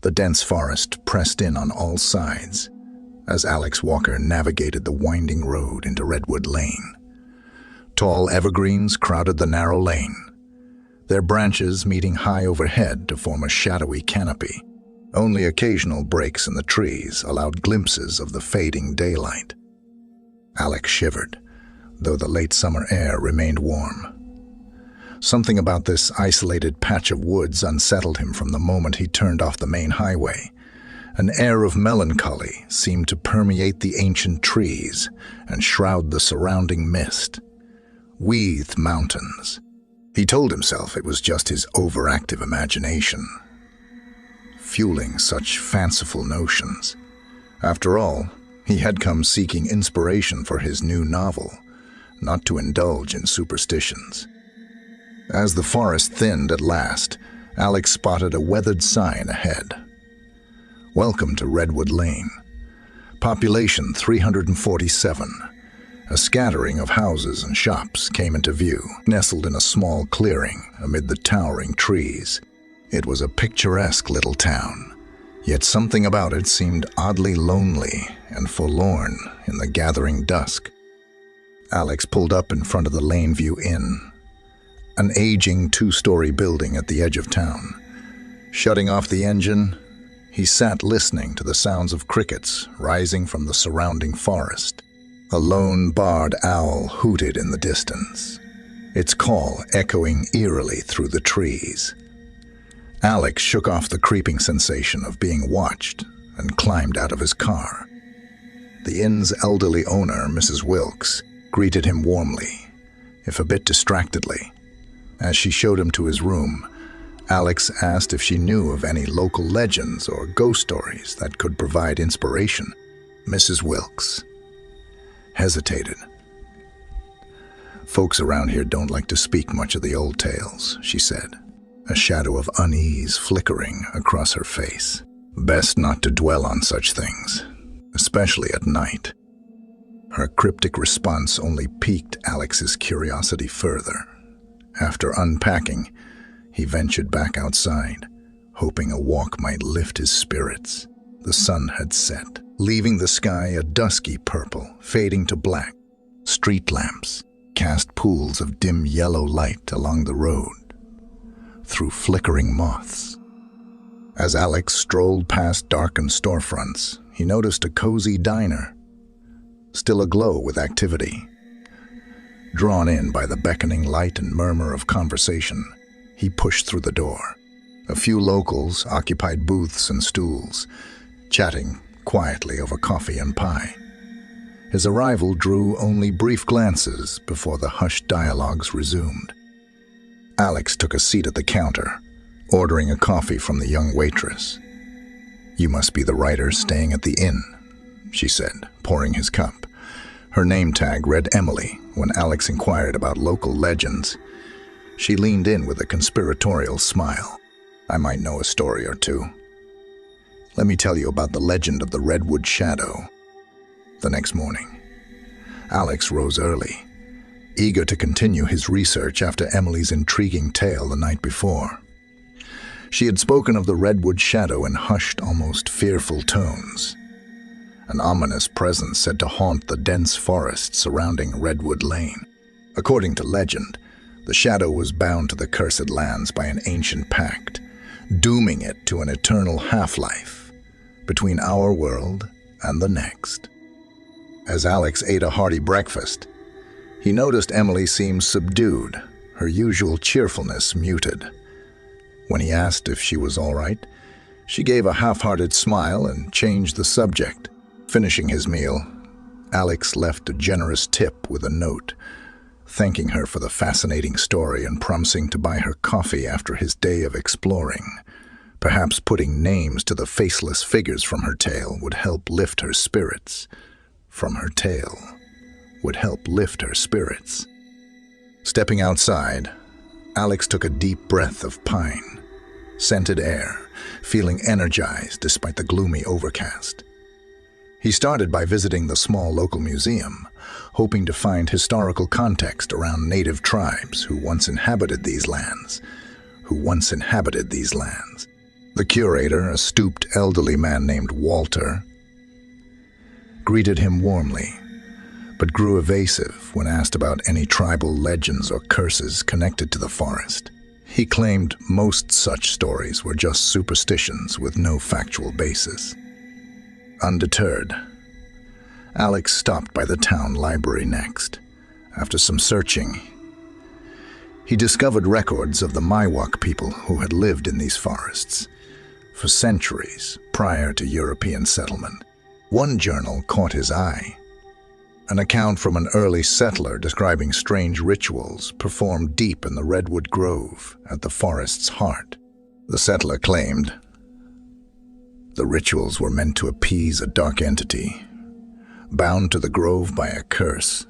The dense forest pressed in on all sides as Alex Walker navigated the winding road into Redwood Lane. Tall evergreens crowded the narrow lane, their branches meeting high overhead to form a shadowy canopy. Only occasional breaks in the trees allowed glimpses of the fading daylight. Alex shivered, though the late summer air remained warm. Something about this isolated patch of woods unsettled him from the moment he turned off the main highway. An air of melancholy seemed to permeate the ancient trees and shroud the surrounding mist. Wreathed mountains. He told himself it was just his overactive imagination, fueling such fanciful notions. After all, he had come seeking inspiration for his new novel, not to indulge in superstitions. As the forest thinned at last, Alex spotted a weathered sign ahead. Welcome to Redwood Lane. Population 347. A scattering of houses and shops came into view, nestled in a small clearing amid the towering trees. It was a picturesque little town, yet something about it seemed oddly lonely and forlorn in the gathering dusk. Alex pulled up in front of the Laneview Inn, an aging two-story building at the edge of town. Shutting off the engine, he sat listening to the sounds of crickets rising from the surrounding forest. A lone barred owl hooted in the distance, its call echoing eerily through the trees. Alex shook off the creeping sensation of being watched and climbed out of his car. The inn's elderly owner, Mrs. Wilkes, greeted him warmly, if a bit distractedly. As she showed him to his room, Alex asked if she knew of any local legends or ghost stories that could provide inspiration. Mrs. Wilkes hesitated. Folks around here don't like to speak much of the old tales, she said, a shadow of unease flickering across her face. Best not to dwell on such things, especially at night. Her cryptic response only piqued Alex's curiosity further. After unpacking, he ventured back outside, hoping a walk might lift his spirits. The sun had set, leaving the sky a dusky purple, fading to black. Street lamps cast pools of dim yellow light along the road, through flickering moths. As Alex strolled past darkened storefronts, he noticed a cozy diner, still aglow with activity. Drawn in by the beckoning light and murmur of conversation, he pushed through the door. A few locals occupied booths and stools, chatting quietly over coffee and pie. His arrival drew only brief glances before the hushed dialogues resumed. Alex took a seat at the counter, ordering a coffee from the young waitress. "You must be the writer staying at the inn," she said, pouring his cup. Her name tag read Emily when Alex inquired about local legends. She leaned in with a conspiratorial smile. "I might know a story or two. Let me tell you about the legend of the Redwood Shadow." The next morning, Alex rose early, eager to continue his research after Emily's intriguing tale the night before. She had spoken of the Redwood Shadow in hushed, almost fearful tones. An ominous presence said to haunt the dense forest surrounding Redwood Lane. According to legend, the shadow was bound to the cursed lands by an ancient pact, dooming it to an eternal half-life between our world and the next. As Alex ate a hearty breakfast, he noticed Emily seemed subdued, her usual cheerfulness muted. When he asked if she was all right, she gave a half-hearted smile and changed the subject. Finishing his meal, Alex left a generous tip with a note, thanking her for the fascinating story and promising to buy her coffee after his day of exploring. Perhaps putting names to the faceless figures from her tale would help lift her spirits. Stepping outside, Alex took a deep breath of pine, scented air, feeling energized despite the gloomy overcast. He started by visiting the small local museum, hoping to find historical context around native tribes who once inhabited these lands. The curator, a stooped elderly man named Walter, greeted him warmly, but grew evasive when asked about any tribal legends or curses connected to the forest. He claimed most such stories were just superstitions with no factual basis. Undeterred, Alex stopped by the town library next. After some searching, he discovered records of the Miwok people who had lived in these forests for centuries prior to European settlement. One journal caught his eye, an account from an early settler describing strange rituals performed deep in the Redwood grove at the forest's heart. The settler claimed the rituals were meant to appease a dark entity, bound to the grove by a curse,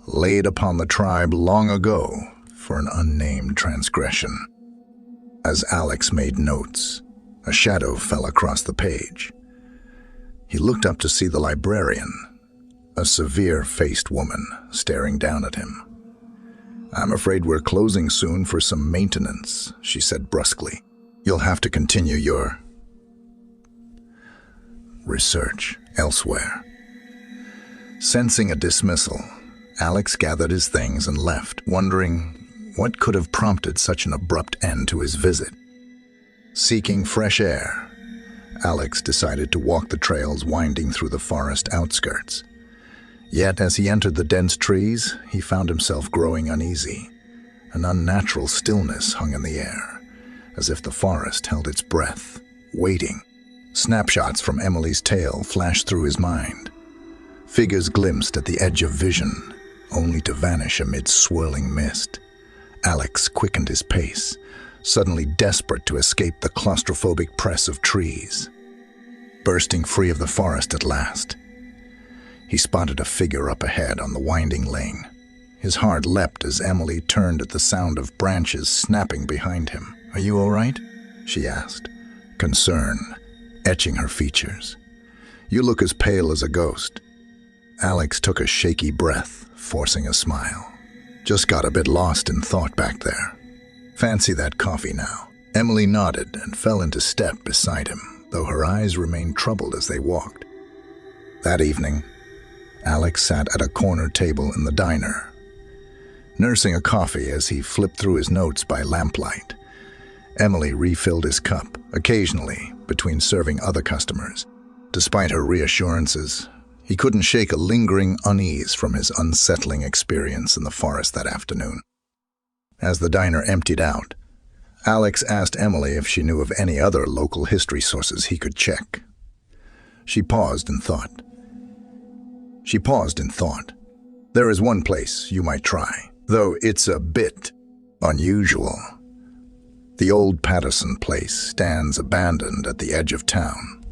laid upon the tribe long ago for an unnamed transgression. As Alex made notes, a shadow fell across the page. He looked up to see the librarian, a severe-faced woman, staring down at him. "I'm afraid we're closing soon for some maintenance," she said brusquely. "You'll have to continue your research elsewhere." Sensing a dismissal, Alex gathered his things and left, wondering what could have prompted such an abrupt end to his visit. Seeking fresh air, Alex decided to walk the trails winding through the forest outskirts. Yet as he entered the dense trees, he found himself growing uneasy. An unnatural stillness hung in the air, as if the forest held its breath, waiting. Snapshots from Emily's tale flashed through his mind. Figures glimpsed at the edge of vision, only to vanish amid swirling mist. Alex quickened his pace, suddenly desperate to escape the claustrophobic press of trees. Bursting free of the forest at last, he spotted a figure up ahead on the winding lane. His heart leapt as Emily turned at the sound of branches snapping behind him. "Are you all right?" she asked, concern etching her features. "You look as pale as a ghost." Alex took a shaky breath, forcing a smile. "Just got a bit lost in thought back there. Fancy that coffee now." Emily nodded and fell into step beside him, though her eyes remained troubled as they walked. That evening, Alex sat at a corner table in the diner, nursing a coffee as he flipped through his notes by lamplight. Emily refilled his cup, occasionally, between serving other customers. Despite her reassurances, he couldn't shake a lingering unease from his unsettling experience in the forest that afternoon. As the diner emptied out, Alex asked Emily if she knew of any other local history sources he could check. She paused in thought. "There is one place you might try, though it's a bit unusual. The old Patterson place stands abandoned at the edge of town.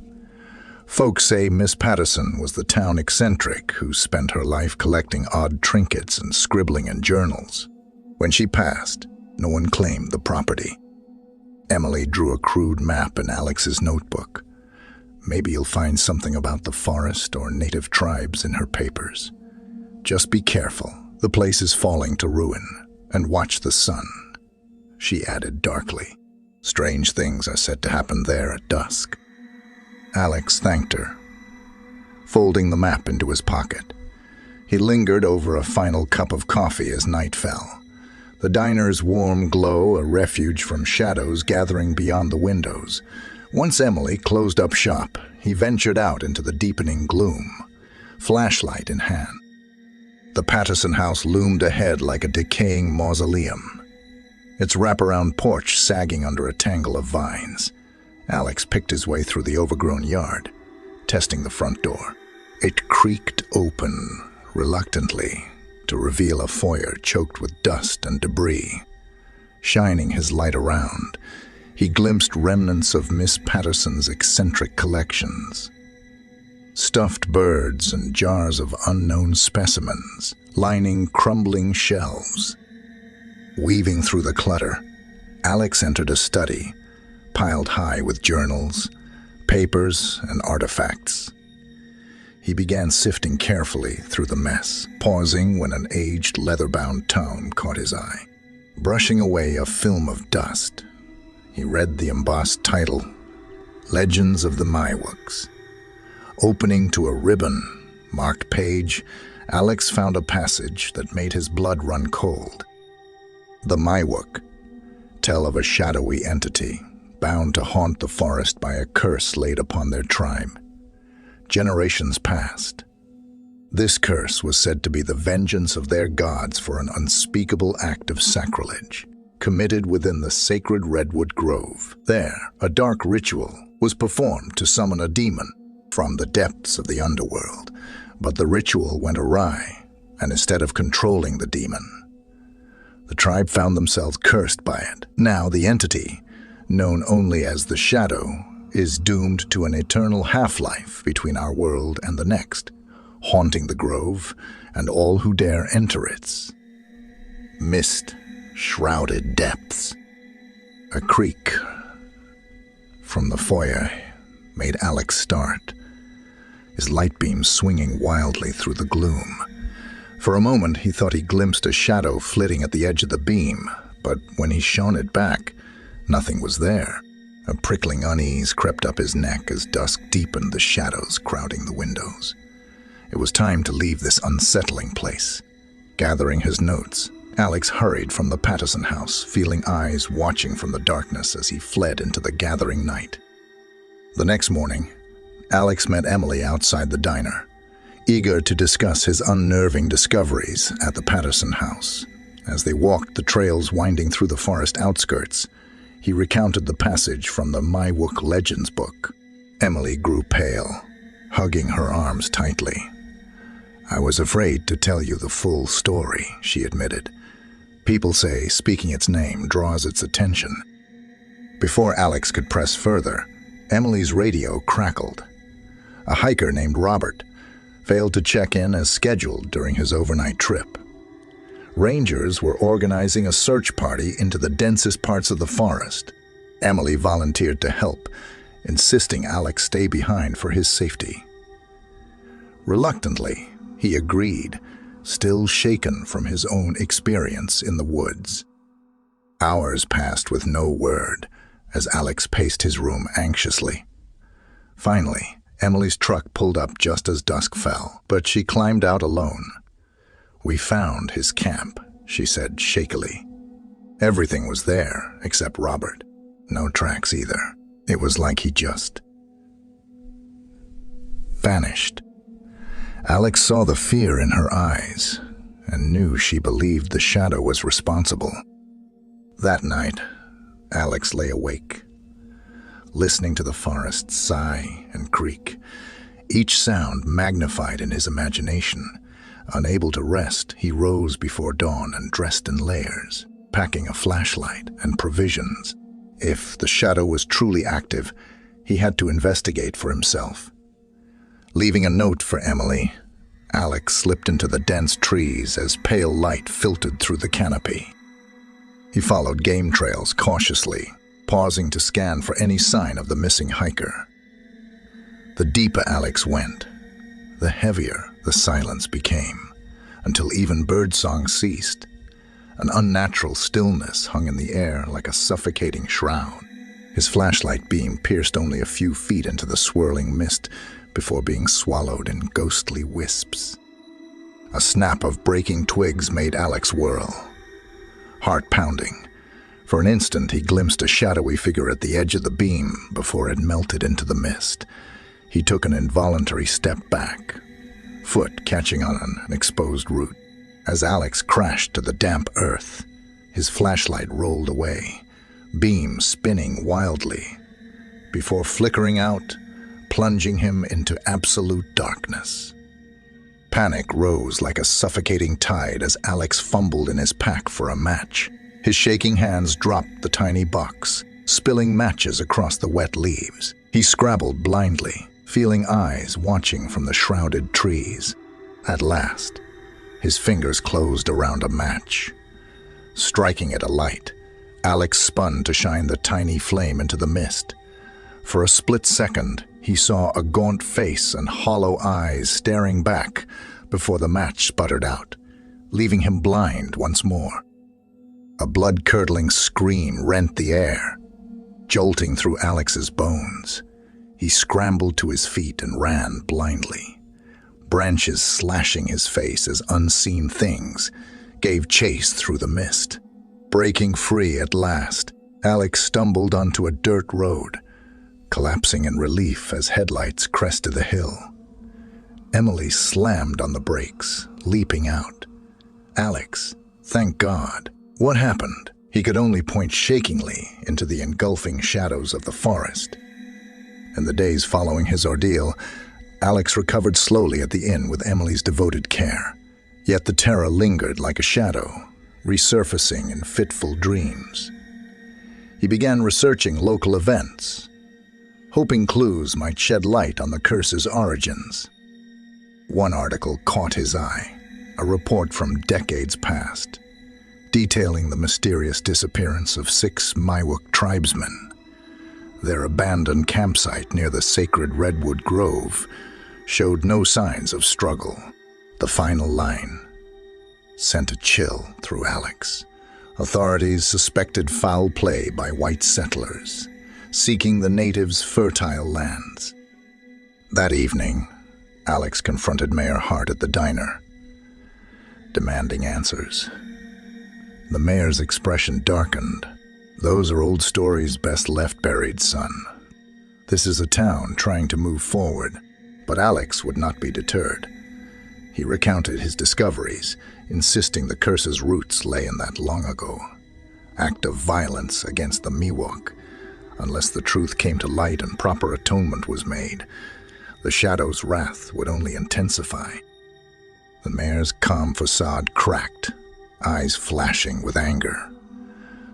Folks say Miss Patterson was the town eccentric who spent her life collecting odd trinkets and scribbling in journals. When she passed, no one claimed the property." Emily drew a crude map in Alex's notebook. "Maybe you'll find something about the forest or native tribes in her papers. Just be careful. The place is falling to ruin, and watch the sun," she added darkly. "Strange things are said to happen there at dusk." Alex thanked her, folding the map into his pocket. He lingered over a final cup of coffee as night fell. The diner's warm glow a refuge from shadows gathering beyond the windows. Once Emily closed up shop, he ventured out into the deepening gloom, flashlight in hand. The Patterson house loomed ahead like a decaying mausoleum, its wraparound porch sagging under a tangle of vines. Alex picked his way through the overgrown yard, testing the front door. It creaked open, reluctantly, to reveal a foyer choked with dust and debris. Shining his light around, he glimpsed remnants of Miss Patterson's eccentric collections. Stuffed birds and jars of unknown specimens lining crumbling shelves. Weaving through the clutter, Alex entered a study, piled high with journals, papers, and artifacts. He began sifting carefully through the mess, pausing when an aged leather-bound tome caught his eye. Brushing away a film of dust, He read the embossed title, Legends of the Miwoks. Opening to a ribbon-marked page, Alex found a passage that made his blood run cold. The Miwok tell of a shadowy entity bound to haunt the forest by a curse laid upon their tribe. Generations passed. This curse was said to be the vengeance of their gods for an unspeakable act of sacrilege committed within the sacred Redwood Grove. There, a dark ritual was performed to summon a demon from the depths of the underworld, but the ritual went awry, and instead of controlling the demon, the tribe found themselves cursed by it. Now the entity, known only as the Shadow, is doomed to an eternal half-life between our world and the next, haunting the grove and all who dare enter its mist-shrouded depths. A creak from the foyer made Alex start, his light beam swinging wildly through the gloom. For a moment, he thought he glimpsed a shadow flitting at the edge of the beam, but when he shone it back, nothing was there. A prickling unease crept up his neck as dusk deepened the shadows crowding the windows. It was time to leave this unsettling place. Gathering his notes, Alex hurried from the Patterson house, feeling eyes watching from the darkness as he fled into the gathering night. The next morning, Alex met Emily outside the diner, eager to discuss his unnerving discoveries at the Patterson house. As they walked the trails winding through the forest outskirts, he recounted the passage from the Miwok Legends book. Emily grew pale, hugging her arms tightly. "I was afraid to tell you the full story," she admitted. "People say speaking its name draws its attention." Before Alex could press further, Emily's radio crackled. A hiker named Robert failed to check in as scheduled during his overnight trip. Rangers were organizing a search party into the densest parts of the forest. Emily volunteered to help, insisting Alex stay behind for his safety. Reluctantly, he agreed, still shaken from his own experience in the woods. Hours passed with no word as Alex paced his room anxiously. Finally, Emily's truck pulled up just as dusk fell, but she climbed out alone. "We found his camp," she said shakily. Everything was there except Robert. No tracks either. It was like he just vanished. Alex saw the fear in her eyes and knew she believed the Shadow was responsible. That night, Alex lay awake, listening to the forest sigh and creak, each sound magnified in his imagination. Unable to rest, he rose before dawn and dressed in layers, packing a flashlight and provisions. If the Shadow was truly active, he had to investigate for himself. Leaving a note for Emily, Alex slipped into the dense trees as pale light filtered through the canopy. He followed game trails cautiously, pausing to scan for any sign of the missing hiker. The deeper Alex went, the heavier the silence became, until even birdsong ceased. An unnatural stillness hung in the air like a suffocating shroud. His flashlight beam pierced only a few feet into the swirling mist before being swallowed in ghostly wisps. A snap of breaking twigs made Alex whirl, heart pounding. For an instant, he glimpsed a shadowy figure at the edge of the beam before it melted into the mist. He took an involuntary step back, foot catching on an exposed root. As Alex crashed to the damp earth, his flashlight rolled away, beam spinning wildly, before flickering out, plunging him into absolute darkness. Panic rose like a suffocating tide as Alex fumbled in his pack for a match. His shaking hands dropped the tiny box, spilling matches across the wet leaves. He scrabbled blindly, feeling eyes watching from the shrouded trees. At last, his fingers closed around a match. Striking it alight, Alex spun to shine the tiny flame into the mist. For a split second, he saw a gaunt face and hollow eyes staring back before the match sputtered out, leaving him blind once more. A blood-curdling scream rent the air. jolting through Alex's bones. He scrambled to his feet and ran blindly, branches slashing his face as unseen things gave chase through the mist. Breaking free at last, Alex stumbled onto a dirt road, collapsing in relief as headlights crested the hill. Emily slammed on the brakes, leaping out. "Alex, thank God. What happened?" He could only point shakingly into the engulfing shadows of the forest. In the days following his ordeal, Alex recovered slowly at the inn with Emily's devoted care. Yet the terror lingered like a shadow, resurfacing in fitful dreams. He began researching local events, hoping clues might shed light on the curse's origins. One article caught his eye, a report from decades past, detailing the mysterious disappearance of 6 Miwok tribesmen. Their abandoned campsite near the sacred Redwood Grove showed no signs of struggle. The final line sent a chill through Alex. Authorities suspected foul play by white settlers, seeking the natives' fertile lands. That evening, Alex confronted Mayor Hart at the diner, demanding answers. The mayor's expression darkened. "Those are old stories best left buried, son. This is a town trying to move forward." But Alex would not be deterred. He recounted his discoveries, insisting the curse's roots lay in that long ago act of violence against the Miwok. Unless the truth came to light and proper atonement was made, the Shadow's wrath would only intensify. The mayor's calm facade cracked, eyes flashing with anger.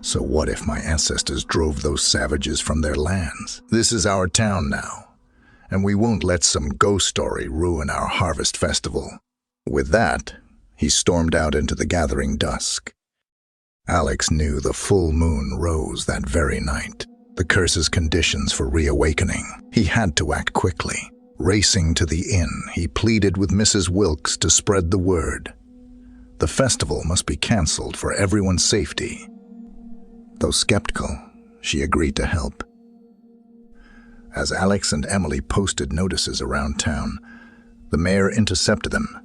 "So what if my ancestors drove those savages from their lands? This is our town now, and we won't let some ghost story ruin our harvest festival." With that, he stormed out into the gathering dusk. Alex knew the full moon rose that very night, the curse's conditions for reawakening. He had to act quickly. Racing to the inn, he pleaded with Mrs. Wilkes to spread the word. The festival must be cancelled for everyone's safety. Though skeptical, she agreed to help. As Alex and Emily posted notices around town, the mayor intercepted them,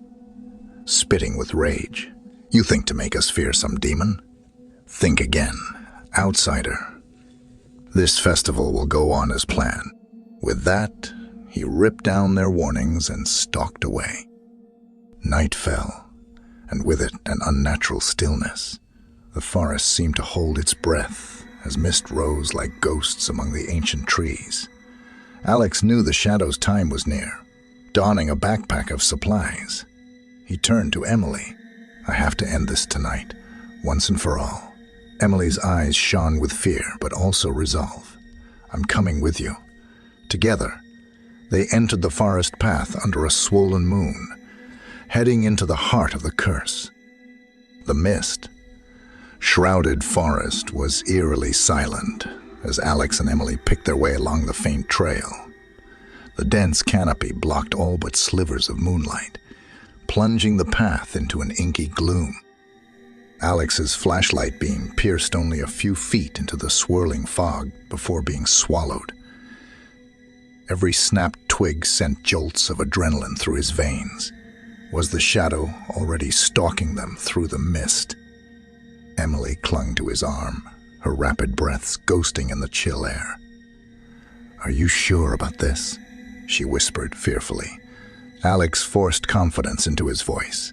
spitting with rage. "You think to make us fear some demon? Think again, outsider. This festival will go on as planned." With that, he ripped down their warnings and stalked away. Night fell, and with it an unnatural stillness. The forest seemed to hold its breath as mist rose like ghosts among the ancient trees. Alex knew the Shadow's time was near, donning a backpack of supplies. He turned to Emily. "I have to end this tonight, once and for all." Emily's eyes shone with fear, but also resolve. "I'm coming with you." Together, they entered the forest path under a swollen moon, heading into the heart of the curse. The mist, shrouded forest was eerily silent as Alex and Emily picked their way along the faint trail. The dense canopy blocked all but slivers of moonlight, plunging the path into an inky gloom. Alex's flashlight beam pierced only a few feet into the swirling fog before being swallowed. Every snapped twig sent jolts of adrenaline through his veins. Was the Shadow already stalking them through the mist? Emily clung to his arm, her rapid breaths ghosting in the chill air. "Are you sure about this?" she whispered fearfully. Alex forced confidence into his voice.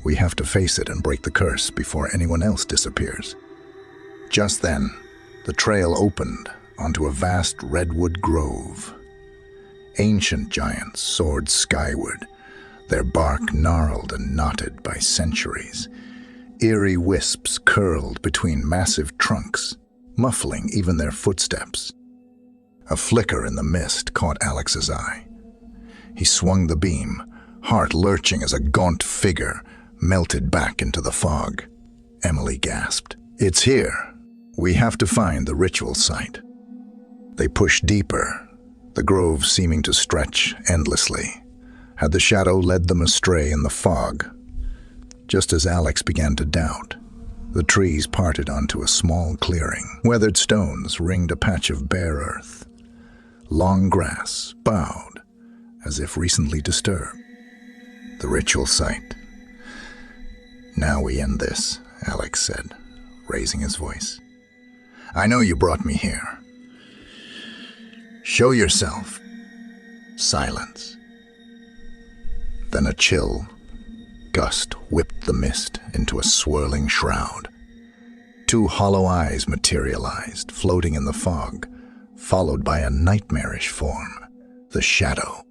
"We have to face it and break the curse before anyone else disappears." Just then, the trail opened onto a vast redwood grove. Ancient giants soared skyward, their bark gnarled and knotted by centuries. Eerie wisps curled between massive trunks, muffling even their footsteps. A flicker in the mist caught Alex's eye. He swung the beam, heart lurching as a gaunt figure melted back into the fog. Emily gasped. "It's here. We have to find the ritual site." They pushed deeper, the grove seeming to stretch endlessly. Had the Shadow led them astray in the fog? Just as Alex began to doubt, The trees parted onto a small clearing. Weathered stones ringed a patch of bare earth. Long grass bowed as if recently disturbed. The ritual site. "Now we end this," Alex said, raising his voice. "I know you brought me here. Show yourself." Silence. Then a chill gust whipped the mist into a swirling shroud. Two hollow eyes materialized, floating in the fog, followed by a nightmarish form, the Shadow.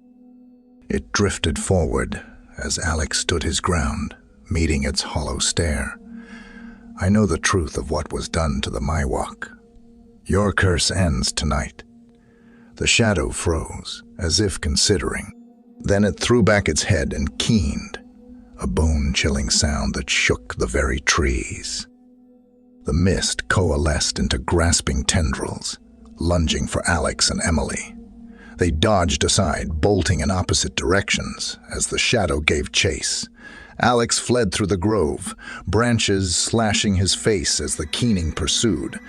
It drifted forward as Alex stood his ground, meeting its hollow stare. "I know the truth of what was done to the Miwok. Your curse ends tonight." The Shadow froze, as if considering. Then it threw back its head and keened, a bone-chilling sound that shook the very trees. The mist coalesced into grasping tendrils, lunging for Alex and Emily. They dodged aside, bolting in opposite directions, as the Shadow gave chase. Alex fled through the grove, branches slashing his face as the keening pursued.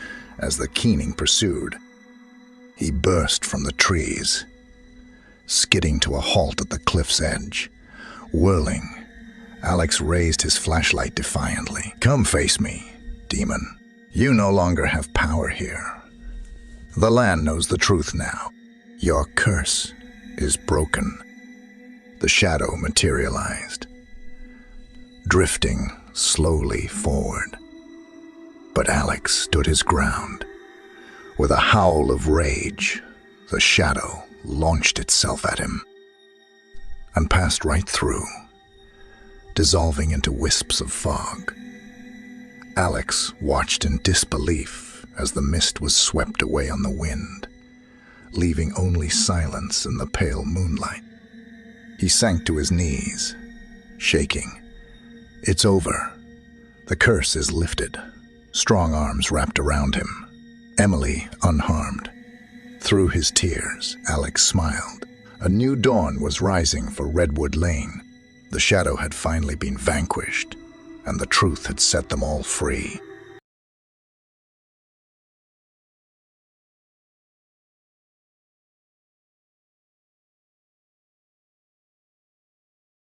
He burst from the trees, skidding to a halt at the cliff's edge. Whirling, Alex raised his flashlight defiantly. "Come face me, demon. You no longer have power here. The land knows the truth now. Your curse is broken." The Shadow materialized, drifting slowly forward. But Alex stood his ground. With a howl of rage, the Shadow launched itself at him and passed right through, dissolving into wisps of fog. Alex watched in disbelief as the mist was swept away on the wind, leaving only silence in the pale moonlight. He sank to his knees, shaking. "It's over. The curse is lifted." Strong arms wrapped around him. Emily unharmed. Through his tears, Alex smiled. A new dawn was rising for Redwood Lane. The Shadow had finally been vanquished, and the truth had set them all free.